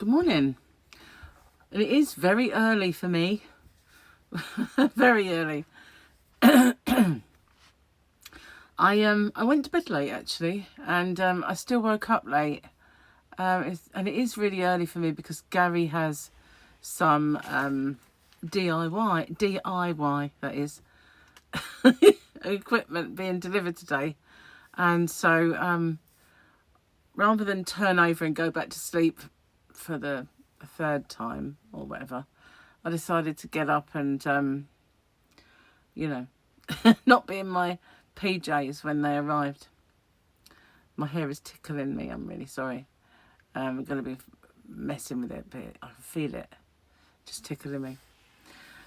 Good morning. And it is very early for me. Very early. I went to bed late actually, and I still woke up late. And it is really early for me because Gary has some DIY that is equipment being delivered today, and so rather than turn over and go back to sleep for the third time or whatever, I decided to get up and you know not be in my PJs when they arrived. My hair is tickling me. I'm really sorry. I'm going to be messing with it, but I can feel it just tickling me.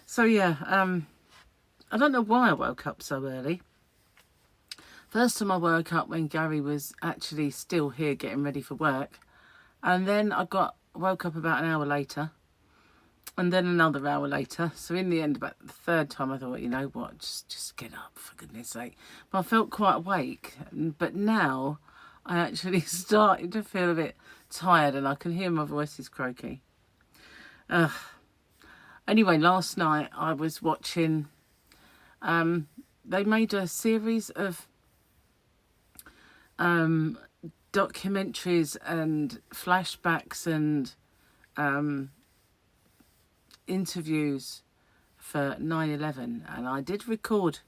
So yeah, I don't know why I woke up so early. First time I woke up when Gary was actually still here getting ready for work, and then I woke up about an hour later, and then another hour later. So in the end, about the third time, I thought, you know what, just get up, for goodness sake. But I felt quite awake, but now I actually started to feel a bit tired, and I can hear my voice is croaky. Anyway, last night I was watching, they made a series of documentaries and flashbacks and interviews for 9/11, and I did record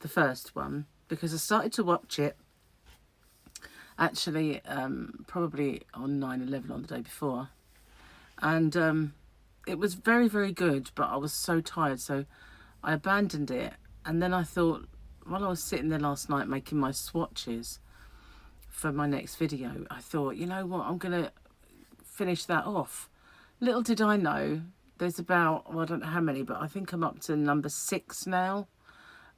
the first one because I started to watch it actually probably on 9/11 on the day before, and it was very, very good, but I was so tired, so I abandoned it. And then I thought, while I was sitting there last night making my swatches for my next video, I thought, you know what, I'm gonna finish that off. Little did I know, there's about, well, I don't know how many, but I think I'm up to number 6 now.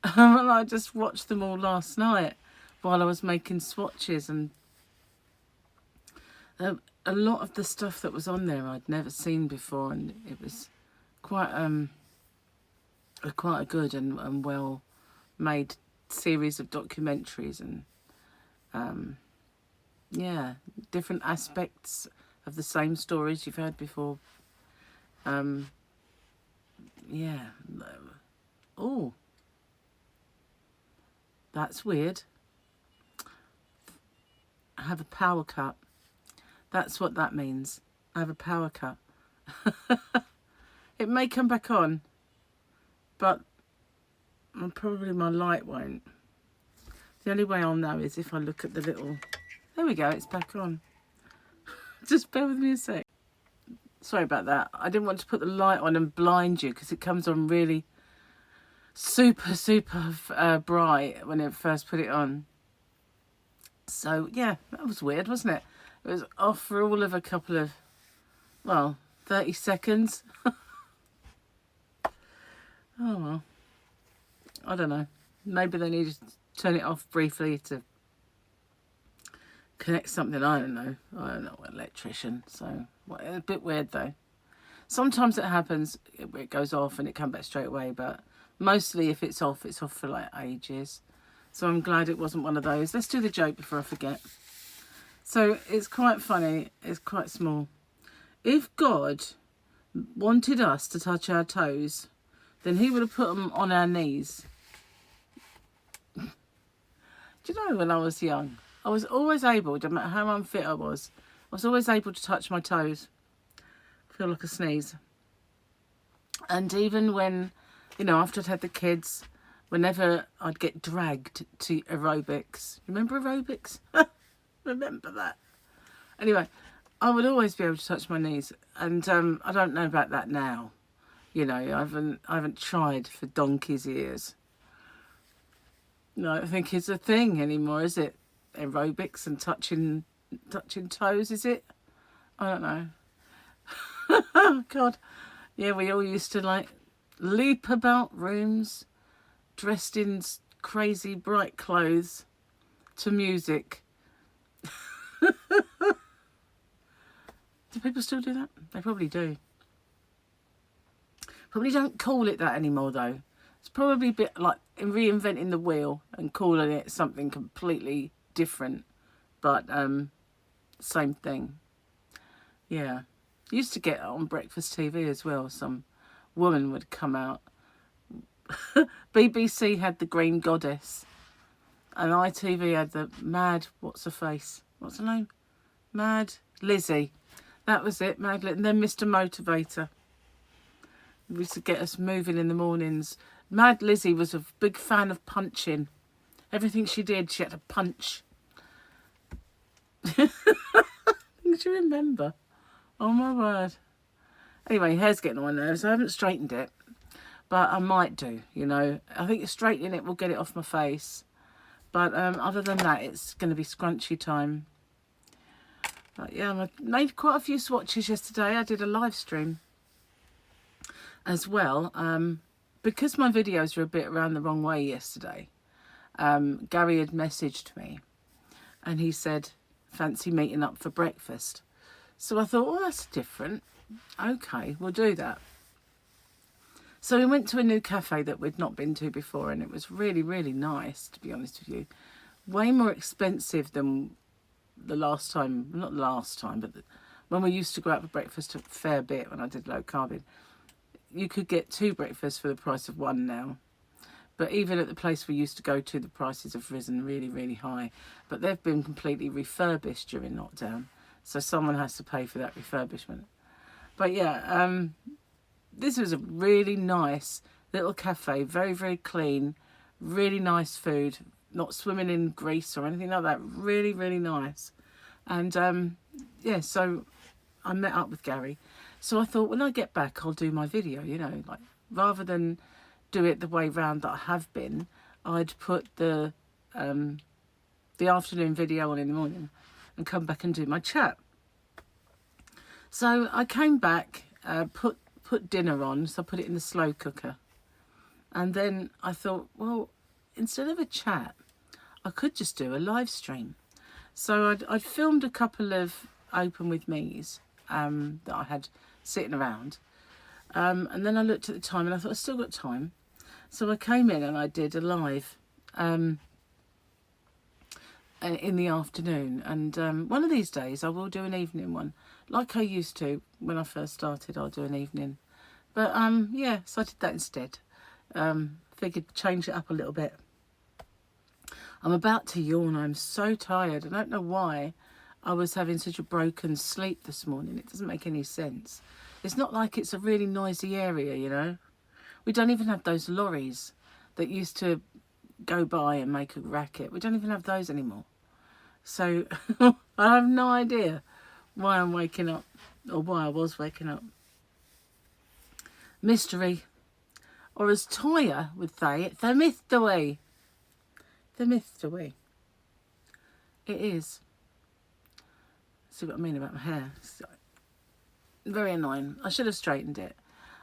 And I just watched them all last night while I was making swatches, and a lot of the stuff that was on there I'd never seen before, and it was quite a good and well made series of documentaries, and yeah, different aspects of the same stories you've heard before. Yeah. Oh, that's weird. I have a power cut. That's what that means. I have a power cut. It may come back on, but probably my light won't. The only way I'll know is if I look at the little... There we go, it's back on. Just bear with me a sec. Sorry about that. I didn't want to put the light on and blind you because it comes on really super bright when it first put it on. So yeah, that was weird, wasn't it? It was off for all of a couple of, well, 30 seconds. Oh well, I don't know. Maybe they needed to turn it off briefly to connect something. I don't know. I'm not an electrician, so a bit weird though. Sometimes it happens, it goes off and it comes back straight away, but mostly if it's off for like ages. So I'm glad it wasn't one of those. Let's do the joke before I forget. So it's quite funny. It's quite small. If God wanted us to touch our toes, then he would have put them on our knees. Do you know, when I was young, I was always able, no matter how unfit I was always able to touch my toes. I feel like a sneeze. And even when, you know, after I'd had the kids, whenever I'd get dragged to aerobics. Remember aerobics? Remember that? Anyway, I would always be able to touch my knees, and I don't know about that now. You know, I haven't tried for donkey's years. No, I don't think it's a thing anymore, is it? Aerobics and touching toes, is it? I don't know. Oh God, yeah, we all used to like leap about rooms, dressed in crazy bright clothes, to music. Do people still do that? They probably do. Probably don't call it that anymore though. It's probably a bit like reinventing the wheel and calling it something completely different, but same thing. Yeah. Used to get it on breakfast TV as well. Some woman would come out. BBC had the Green Goddess, and ITV had the Mad, what's her face? What's her name? Mad Lizzie. That was it, Mad Lizzie. And then Mr. Motivator. We used to get us moving in the mornings. Mad Lizzie was a big fan of punching. Everything she did, she had to punch. Did you remember? Oh my word. Anyway, hair's getting on my nerves. I haven't straightened it, but I might do, you know. I think straightening it will get it off my face. But other than that, it's going to be scrunchy time. But yeah, I made quite a few swatches yesterday. I did a live stream as well. Because my videos were a bit around the wrong way yesterday, Gary had messaged me and he said, fancy meeting up for breakfast. So I thought, well, that's different. Okay, we'll do that. So we went to a new cafe that we'd not been to before, and it was really, really nice, to be honest with you. Way more expensive than the last time, not last time, but when we used to go out for breakfast a fair bit when I did low carbing. You could get 2 breakfasts for the price of 1 now. But even at the place we used to go to, the prices have risen really, really high. But they've been completely refurbished during lockdown. So someone has to pay for that refurbishment. But yeah, this was a really nice little cafe. Very, very clean. Really nice food. Not swimming in grease or anything like that. Really, really nice. And yeah, so I met up with Gary. So I thought, when I get back, I'll do my video, you know, like rather than do it the way round that I have been, I'd put the afternoon video on in the morning and come back and do my chat. So I came back, put dinner on, so I put it in the slow cooker. And then I thought, well, instead of a chat, I could just do a live stream. So I'd filmed a couple of Open With Me's that I had sitting around. And then I looked at the time and I thought, I've still got time. So I came in and I did a live in the afternoon. And one of these days I will do an evening one. Like I used to when I first started, I'll do an evening. But yeah, so I did that instead. Figured change it up a little bit. I'm about to yawn. I'm so tired. I don't know why I was having such a broken sleep this morning. It doesn't make any sense. It's not like it's a really noisy area, you know. We don't even have those lorries that used to go by and make a racket. We don't even have those anymore. So I have no idea why I'm waking up, or why I was waking up. Mystery. Or as Toya would say, it's a mystery. The mystery. It is. See what I mean about my hair. It's very annoying. I should have straightened it.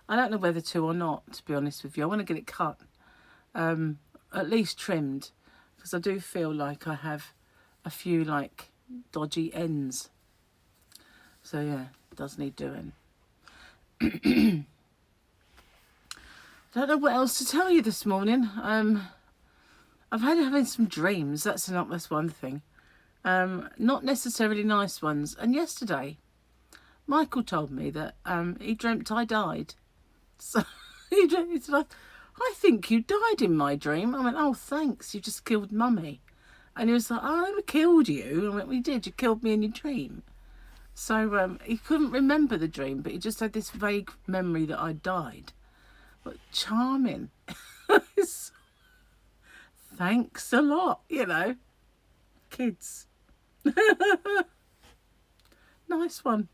I don't know whether to or not, to be honest with you. I want to get it cut. At least trimmed. Because I do feel like I have a few, like, dodgy ends. So, yeah, it does need doing. I don't know what else to tell you this morning. I've had having some dreams. That's one thing. Not necessarily nice ones. And yesterday, Michael told me that he dreamt I died. So he said, I think you died in my dream. I went, oh, thanks. You just killed Mummy. And he was like, I never killed you. I went, well, you did. You killed me in your dream. So he couldn't remember the dream, but he just had this vague memory that I died. But charming. Thanks a lot, you know. Kids. Nice one.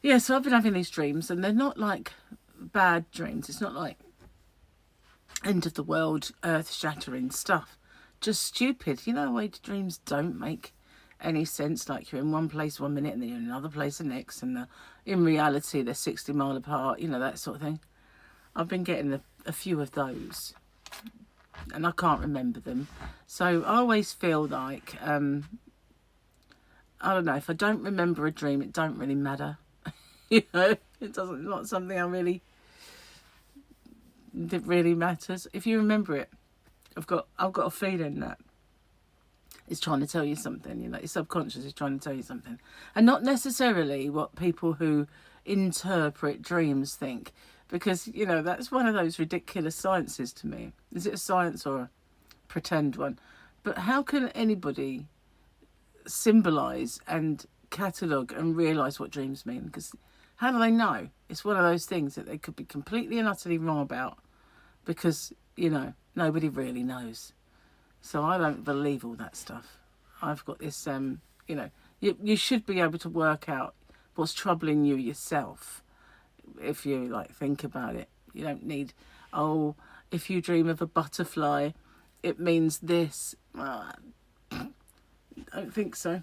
Yeah, so I've been having these dreams, and they're not like bad dreams. It's not like end of the world, earth-shattering stuff. Just stupid. You know, the way dreams don't make any sense. Like you're in one place 1 minute and then you're in another place the next, and in reality they're 60 miles apart. You know, that sort of thing. I've been getting a few of those, and I can't remember them. So I always feel like, I don't know, if I don't remember a dream, it don't really matter. You know, not something that really matters. If you remember it, I've got a feeling that is trying to tell you something. You know, your subconscious is trying to tell you something, and not necessarily what people who interpret dreams think, because you know that's one of those ridiculous sciences to me. Is it a science or a pretend one? But how can anybody symbolize and catalogue and realize what dreams mean? Because how do they know? It's one of those things that they could be completely and utterly wrong about, because you know nobody really knows. So I don't believe all that stuff. I've got this, you know, you should be able to work out what's troubling you yourself if you like think about it. You don't need, oh, if you dream of a butterfly, it means this. I don't think so.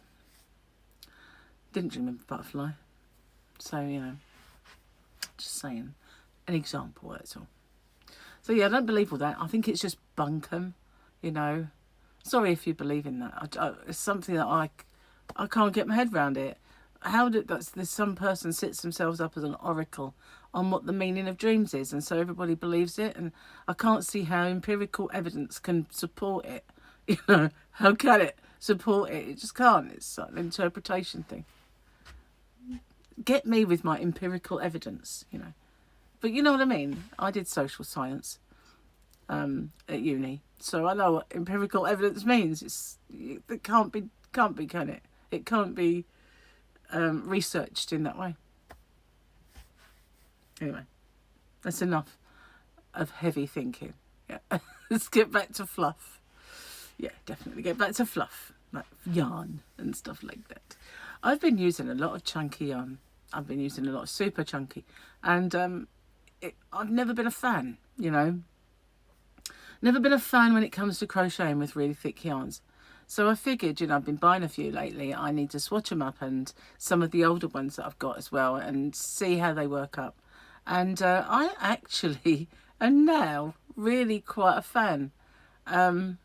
Didn't dream of a butterfly. So, you know, just saying. An example, that's all. So, yeah, I don't believe all that. I think it's just bunkum, you know. Sorry if you believe in that. It's something that I can't get my head around it. How did there's some person sets themselves up as an oracle on what the meaning of dreams is, and so everybody believes it, and I can't see how empirical evidence can support it. You know, how can it support it? It just can't. It's an interpretation thing. Get me with my empirical evidence, you know. But you know what I mean? I did social science at uni, so I know what empirical evidence means. It can't be, can it? It can't be researched in that way. Anyway, that's enough of heavy thinking. Yeah, let's get back to fluff. Yeah, definitely get back to fluff, like yarn and stuff like that. I've been using a lot of chunky yarn. I've been using a lot of super chunky, and I've never been a fan, you know. Never been a fan when it comes to crocheting with really thick yarns. So I figured, you know, I've been buying a few lately. I need to swatch them up, and some of the older ones that I've got as well, and see how they work up. And I actually am now really quite a fan. And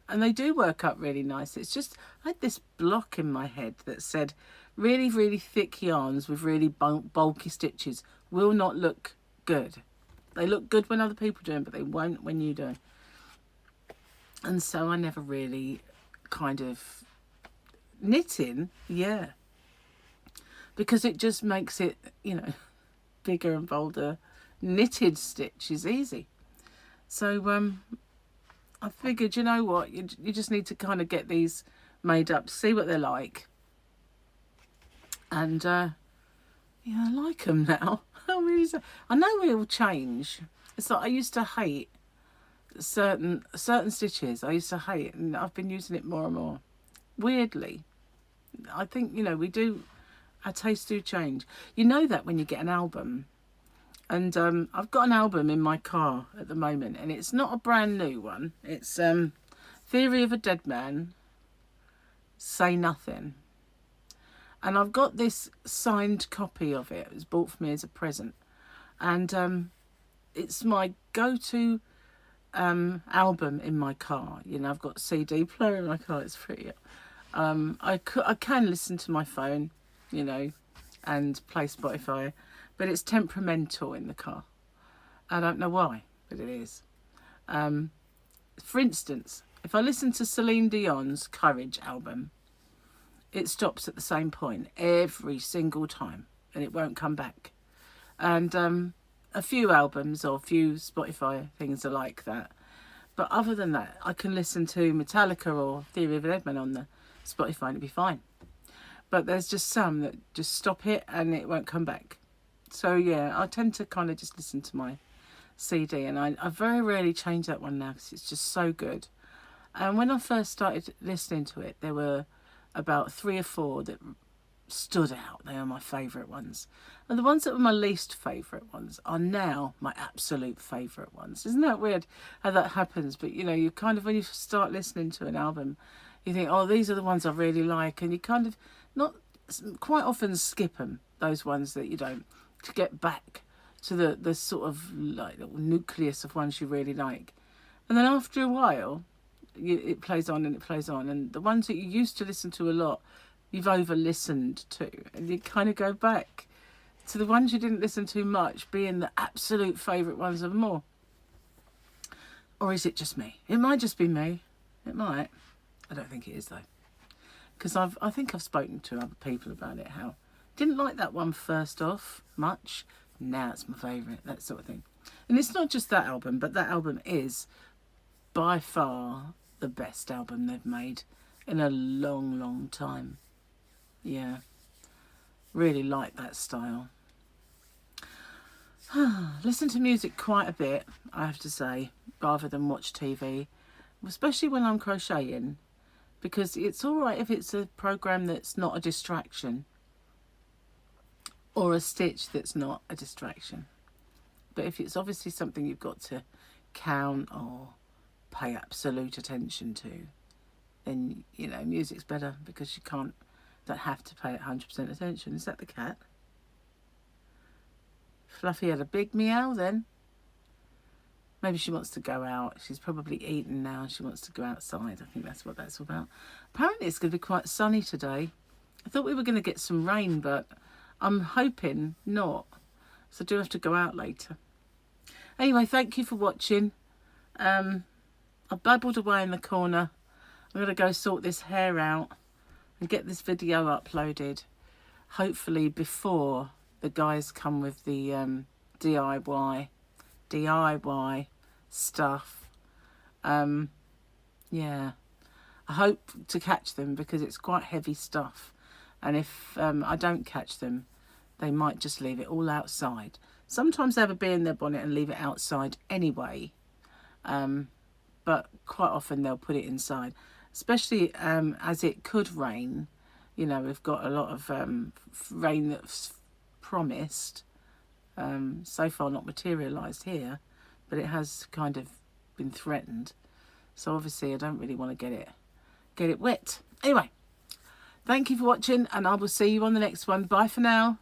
they do work up really nice. It's just, I had this block in my head that said really, really thick yarns with really bulky stitches will not look good. They look good when other people do them, but they won't when you do. And so I never really kind of knitting, yeah, because it just makes it, you know, bigger and bolder. Knitted stitch is easy. So I figured, you know what, you just need to kind of get these made up, see what they're like, and yeah, I like them now. I know we all change. It's like I used to hate certain stitches. I used to hate, and I've been using it more and more. Weirdly, I think, you know, our tastes do change. You know that when you get an album, and I've got an album in my car at the moment, and it's not a brand new one. It's Theory of a Dead Man, Say Nothing, and I've got this signed copy of it. It was bought for me as a present, and it's my go-to album in my car. You know, I've got a CD player in my car. It's pretty. I can listen to my phone, you know, and play Spotify, but it's temperamental in the car. I don't know why, but it is. For instance, if I listen to Celine Dion's Courage album, it stops at the same point every single time, and it won't come back. And a few albums or a few Spotify things are like that. But other than that, I can listen to Metallica or Theory of a Dead Man on the Spotify and it'll be fine. But there's just some that just stop it and it won't come back. So yeah, I tend to kind of just listen to my CD, and I very rarely change that one now because it's just so good. And when I first started listening to it, there were about 3 or 4 that stood out. They are my favourite ones. And the ones that were my least favourite ones are now my absolute favourite ones. Isn't that weird how that happens? But you know, you kind of, when you start listening to an album, you think, oh, these are the ones I really like, and you kind of not quite often skip them, those ones that you don't, to get back to the sort of like little nucleus of ones you really like. And then after a while, it plays on and it plays on, and the ones that you used to listen to a lot, you've over listened to, and you kind of go back to the ones you didn't listen to much being the absolute favourite ones of them all. Or is it just me? It might just be me. It might. I don't think it is though, because I think I've spoken to other people about it. How didn't like that one first off much. Now it's my favourite. That sort of thing. And it's not just that album, but that album is by far the best album they've made in a long, long time. Yeah, really like that style. Listen to music quite a bit, I have to say, rather than watch TV, especially when I'm crocheting, because it's all right if it's a program that's not a distraction or a stitch that's not a distraction. But if it's obviously something you've got to count or pay absolute attention to, then, you know, music's better, because you don't have to pay it 100% attention. Is that the cat? Fluffy had a big meow then. Maybe she wants to go out. She's probably eaten now. She wants to go outside. I think that's what that's all about. Apparently it's going to be quite sunny today. I thought we were going to get some rain, but I'm hoping not. So I do have to go out later. Anyway, thank you for watching. I babbled away in the corner. I'm going to go sort this hair out and get this video uploaded. Hopefully before the guys come with the DIY stuff. Yeah, I hope to catch them, because it's quite heavy stuff, and if I don't catch them, they might just leave it all outside. Sometimes they have a bee in their bonnet and leave it outside anyway, but quite often they'll put it inside, especially as it could rain. You know, we've got a lot of rain that's promised. So far not materialised here, but it has kind of been threatened. So obviously I don't really want to get it wet. Anyway, thank you for watching, and I will see you on the next one. Bye for now.